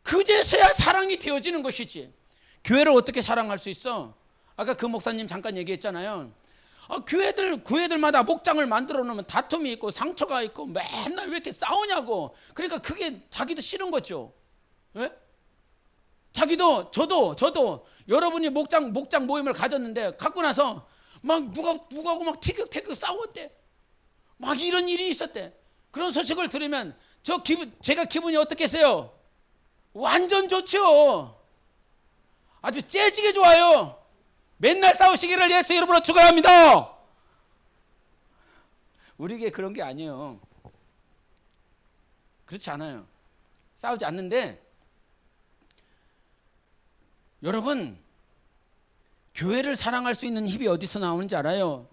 그제서야 사랑이 되어지는 것이지. 교회를 어떻게 사랑할 수 있어? 아까 그 목사님 잠깐 얘기했잖아요. 교회들마다 목장을 만들어 놓으면 다툼이 있고 상처가 있고 맨날 왜 이렇게 싸우냐고. 그러니까 그게 자기도 싫은 거죠. 예? 저도 여러분이 목장 모임을 가졌는데 갖고 나서 막 누가하고 막 티격태격 싸웠대. 막 이런 일이 있었대. 그런 소식을 들으면 제가 기분이 어떻겠어요? 완전 좋죠. 아주 째지게 좋아요. 맨날 싸우시기를 예수 이름으로 축원합니다. 우리에게 그런 게 아니에요. 그렇지 않아요. 싸우지 않는데 여러분 교회를 사랑할 수 있는 힘이 어디서 나오는지 알아요?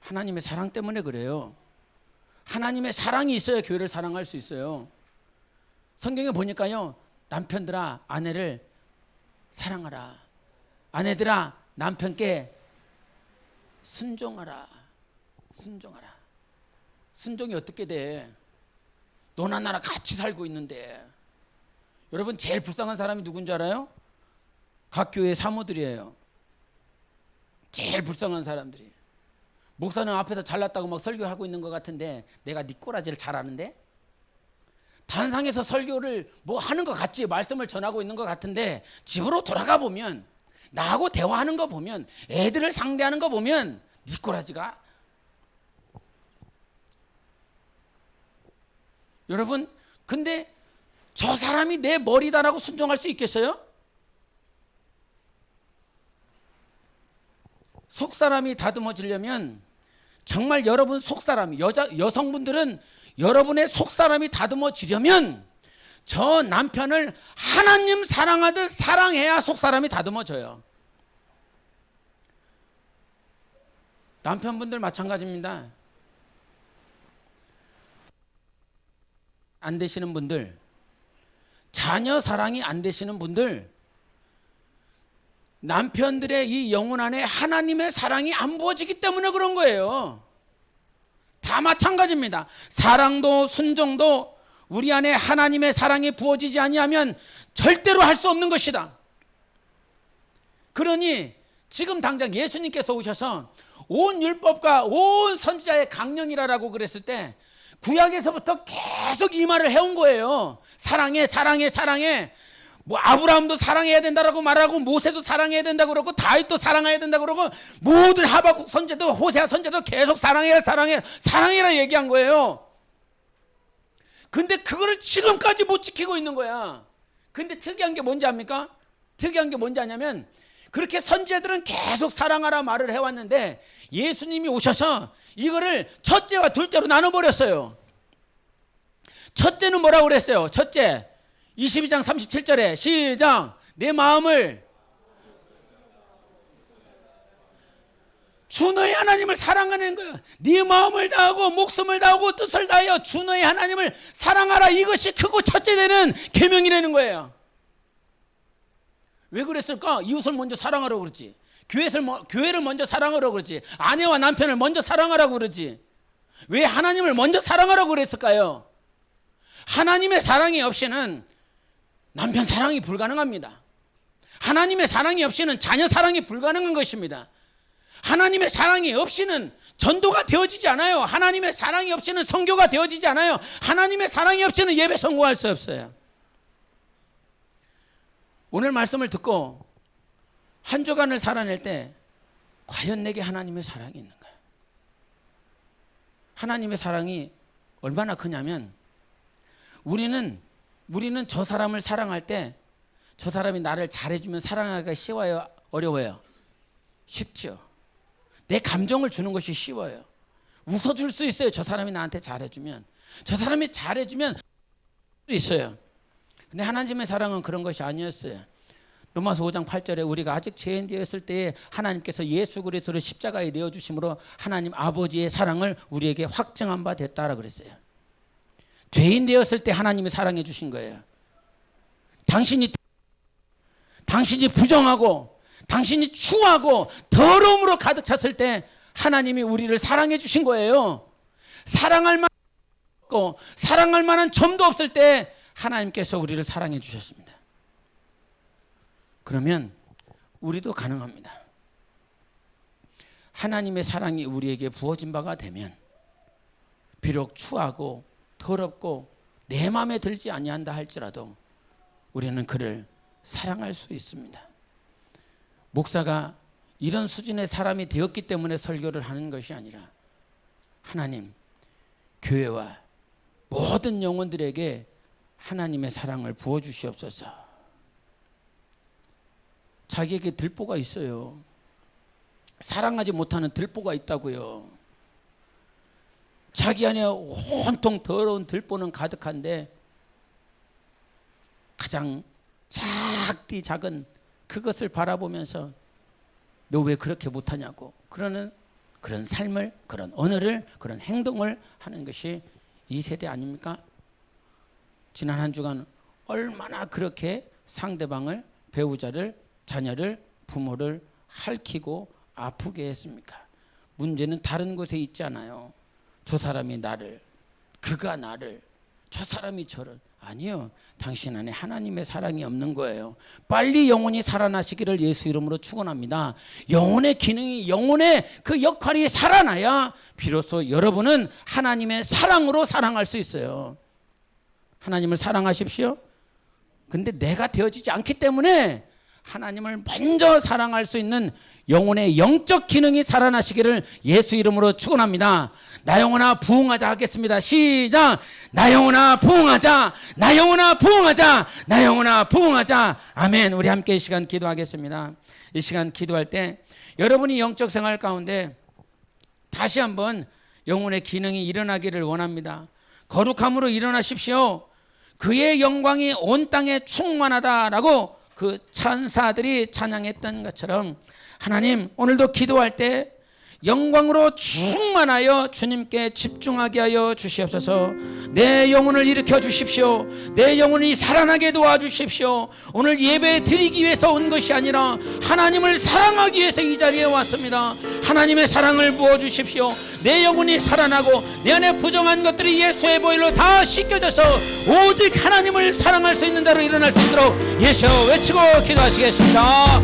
하나님의 사랑 때문에 그래요. 하나님의 사랑이 있어야 교회를 사랑할 수 있어요. 성경에 보니까요, 남편들아 아내를 사랑하라. 아내들아 남편께 순종하라. 순종이 어떻게 돼? 너나 나나 같이 살고 있는데. 여러분 제일 불쌍한 사람이 누군지 알아요? 각 교회 사모들이에요. 제일 불쌍한 사람들이. 목사는 앞에서 잘났다고 막 설교하고 있는 것 같은데 내가 네 꼬라지를 잘 아는데? 단상에서 설교를 뭐 하는 것 같지, 말씀을 전하고 있는 것 같은데 집으로 돌아가 보면 나하고 대화하는 거 보면, 애들을 상대하는 거 보면 네 꼬라지가. 여러분 근데 저 사람이 내 머리다라고 순종할 수 있겠어요? 속사람이 다듬어지려면 정말 여러분 속사람이 여성분들은 여러분의 속사람이 다듬어지려면 저 남편을 하나님 사랑하듯 사랑해야 속사람이 다듬어져요. 남편분들 마찬가지입니다. 안 되시는 분들, 자녀 사랑이 안 되시는 분들, 남편들의 이 영혼 안에 하나님의 사랑이 안 부어지기 때문에 그런 거예요. 다 마찬가지입니다. 사랑도 순종도 우리 안에 하나님의 사랑이 부어지지 아니하면 절대로 할 수 없는 것이다. 그러니 지금 당장 예수님께서 오셔서 온 율법과 온 선지자의 강령이라고 그랬을 때 구약에서부터 계속 이 말을 해온 거예요. 사랑해, 사랑해, 사랑해. 뭐 아브라함도 사랑해야 된다라고 말하고 모세도 사랑해야 된다고 그러고 다윗도 사랑해야 된다고 그러고 모든 하박국 선지자도 호세아 선지자도 계속 사랑해라, 사랑해라, 사랑해라 얘기한 거예요. 근데 그거를 지금까지 못 지키고 있는 거야. 근데 특이한 게 뭔지 압니까? 특이한 게 뭔지 아냐면 그렇게 선지자들은 계속 사랑하라 말을 해왔는데 예수님이 오셔서 이거를 첫째와 둘째로 나눠버렸어요. 첫째는 뭐라고 그랬어요? 첫째 22장 37절에 시작. 내 마음을 주 너의 하나님을 사랑하는 거야. 네 마음을 다하고 목숨을 다하고 뜻을 다하여 주 너의 하나님을 사랑하라. 이것이 크고 첫째 되는 계명이라는 거예요. 왜 그랬을까? 이웃을 먼저 사랑하라고 그러지. 교회를 먼저 사랑하라고 그러지. 아내와 남편을 먼저 사랑하라고 그러지. 왜 하나님을 먼저 사랑하라고 그랬을까요? 하나님의 사랑이 없이는 남편 사랑이 불가능합니다. 하나님의 사랑이 없이는 자녀 사랑이 불가능한 것입니다. 하나님의 사랑이 없이는 전도가 되어지지 않아요. 하나님의 사랑이 없이는 선교가 되어지지 않아요. 하나님의 사랑이 없이는 예배 성공할 수 없어요. 오늘 말씀을 듣고 한 주간을 살아낼 때 과연 내게 하나님의 사랑이 있는가? 하나님의 사랑이 얼마나 크냐면 우리는 저 사람을 사랑할 때 저 사람이 나를 잘해주면 사랑하기가 쉬워요? 어려워요? 쉽죠. 내 감정을 주는 것이 쉬워요. 웃어줄 수 있어요. 저 사람이 나한테 잘해주면. 저 사람이 잘해주면 수 있어요. 근데 하나님의 사랑은 그런 것이 아니었어요. 로마서 5장 8절에 우리가 아직 죄인 되었을 때에 하나님께서 예수 그리스도를 십자가에 내어주심으로 하나님 아버지의 사랑을 우리에게 확증한 바 됐다라 그랬어요. 죄인 되었을 때 하나님이 사랑해 주신 거예요. 당신이 부정하고 당신이 추하고 더러움으로 가득 찼을 때 하나님이 우리를 사랑해 주신 거예요. 사랑할 만한 점도 없을 때 하나님께서 우리를 사랑해 주셨습니다. 그러면 우리도 가능합니다. 하나님의 사랑이 우리에게 부어진 바가 되면 비록 추하고 더럽고 내 마음에 들지 아니한다 할지라도 우리는 그를 사랑할 수 있습니다. 목사가 이런 수준의 사람이 되었기 때문에 설교를 하는 것이 아니라 하나님, 교회와 모든 영혼들에게 하나님의 사랑을 부어주시옵소서. 자기에게 들보가 있어요. 사랑하지 못하는 들보가 있다고요. 자기 안에 온통 더러운 들보는 가득한데 가장 작디 작은 그것을 바라보면서 너 왜 그렇게 못하냐고 그런 삶을, 그런 언어를, 그런 행동을 하는 것이 이 세대 아닙니까? 지난 한 주간 얼마나 그렇게 상대방을, 배우자를, 자녀를, 부모를 핥히고 아프게 했습니까? 문제는 다른 곳에 있지 않아요. 저 사람이 나를, 그가 나를, 저 사람이 저를. 아니요. 당신 안에 하나님의 사랑이 없는 거예요. 빨리 영혼이 살아나시기를 예수 이름으로 축원합니다. 영혼의 기능이, 영혼의 그 역할이 살아나야 비로소 여러분은 하나님의 사랑으로 사랑할 수 있어요. 하나님을 사랑하십시오. 근데 내가 되어지지 않기 때문에 하나님을 먼저 사랑할 수 있는 영혼의 영적 기능이 살아나시기를 예수 이름으로 축원합니다. 나 영혼아 부흥하자 하겠습니다. 시작. 나 영혼아 부흥하자. 나 영혼아 부흥하자. 나 영혼아 부흥하자. 아멘. 우리 함께 이 시간 기도하겠습니다. 이 시간 기도할 때 여러분이 영적 생활 가운데 다시 한번 영혼의 기능이 일어나기를 원합니다. 거룩함으로 일어나십시오. 그의 영광이 온 땅에 충만하다라고 그 천사들이 찬양했던 것처럼 하나님 오늘도 기도할 때 영광으로 충만하여 주님께 집중하게 하여 주시옵소서. 내 영혼을 일으켜 주십시오. 내 영혼이 살아나게 도와주십시오. 오늘 예배 드리기 위해서 온 것이 아니라 하나님을 사랑하기 위해서 이 자리에 왔습니다. 하나님의 사랑을 부어주십시오. 내 영혼이 살아나고 내 안에 부정한 것들이 예수의 보혈로 다 씻겨져서 오직 하나님을 사랑할 수 있는 자로 일어날 수 있도록 예수여 외치고 기도하시겠습니다.